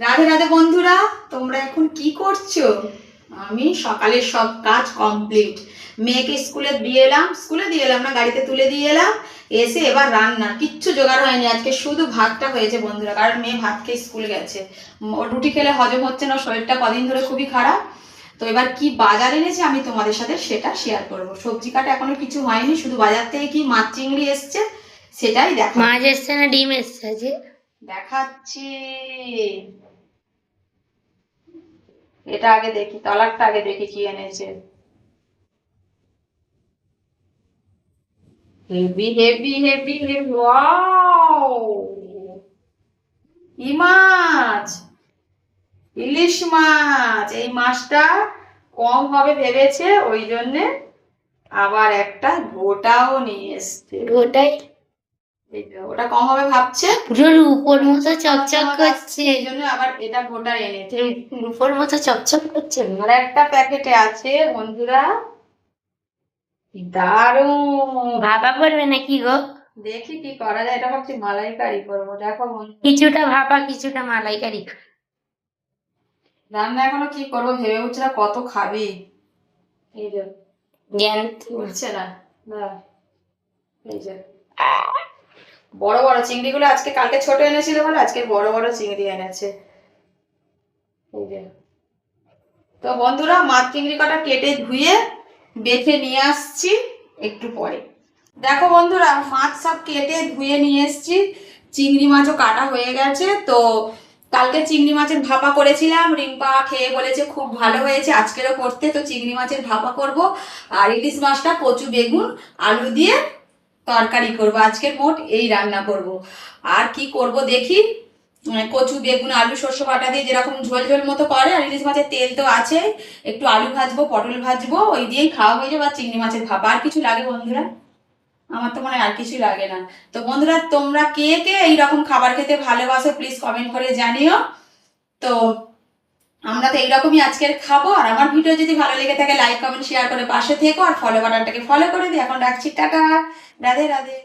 রাধে রাধে বন্ধুরা, তোমরা এখন কি করছো? আমি সকালের সব কাজ কমপ্লিট। মেয়েকে স্কুলে দিয়ে এলাম না, গাড়িতে তুলে দিয়ে এলাম। এসে এবার রান্না কিচ্ছু জোগাড় হয়নি আজকে, শুধু ভাতটা হয়েছে বন্ধুরা, কারণ মেয়ে ভাত খেয়ে স্কুলে গেছে। রুটি খেলে হজম হচ্ছে না, শরীরটা কদিন ধরে খুবই খারাপ। তো এবার কি বাজার এনেছে আমি তোমাদের সাথে সেটা শেয়ার করব। সবজি কাটা এখনো কিছু হয়নি, শুধু বাজার থেকে কি মাছ চিংড়ি এসছে সেটাই দেখা। মাছ এসছে না ডিম এসছে যে? দেখাচ্ছি, এটা আগে দেখি, তলারটা আগে দেখি কি এনেছে। Heavy heavy heavy heavy, wow! কি মাছ? ইলিশ মাছ। এই মাছটা কম হবে ভেবেছে, ওই জন্যে আবার একটা গোটাও নিয়ে এসছে। গোটাই? ওটা কম হবে ভাবছে, পুরো রূপোর মতো চকচক করছে। এই জন্য আবার এটা গোটা এনেছে। রূপোর মতো চকচক করছে। আর একটা প্যাকেটে আছে বন্ধুরা, দারুণ। ভাপা করবে নাকি গো? দেখি কি করা যায়, এটা ভাবছি মালাইকারি করবো। দেখো বন্ধু, কিছুটা ভাপা কিছুটা মালাইকারি। রান্না এখনো কি করবো ভেবে উঠছে না, কত খাবি। এই যে জ্ঞান উঠছে না, না, এই যে বড় বড় চিংড়িগুলো আজকে, কালকে ছোট এনেছিল বলে আজকে বড় বড় চিংড়ি এনেছে। এই যে, তো বন্ধুরা মাছ চিংড়ি কটা কেটে ধুয়ে বেছে নিয়ে আসছি একটু পরে। দেখো বন্ধুরা, মাছ সব কেটে ধুয়ে নিয়ে এসছি, চিংড়ি মাছও কাটা হয়ে গেছে। তো কালকে চিংড়ি মাছের ভাপা করেছিলাম, রিম্পা খেয়ে বলেছে খুব ভালো হয়েছে, আজকেরও করতে। তো চিংড়ি মাছের ভাপা করব, আর ইলিশ মাছটা কচু বেগুন আলু দিয়ে তরকারি করব। আজকের মোট এই রান্না করব। আর কি করব দেখি, কচু বেগুন আলু সর্ষে বাটা দিয়ে যেরকম ঝোল ঝোল মতো করে, আর ইলিশ মাছের তেল তো আছে, একটু আলু ভাজবো পটল ভাজবো, ওই দিয়েই খাওয়া হয়ে যাবে। আর চিংড়ি মাছের ভাপা, আর কিছু লাগে বন্ধুরা? আমার তো মনে হয় আর কিছু লাগে না। তো বন্ধুরা, তোমরা কে কে এইরকম খাবার খেতে ভালোবাসো প্লিজ কমেন্ট করে জানিও। তো আমরা তো এইরকমই আজকের খাবো। আর আমার ভিডিও যদি ভালো লেগে থাকে লাইক কমেন্ট শেয়ার করে পাশে থেকো, আর ফলো বাটনটাকে ফলো করে দিই। এখন রাখছি, টাটা, রাধে রাধে।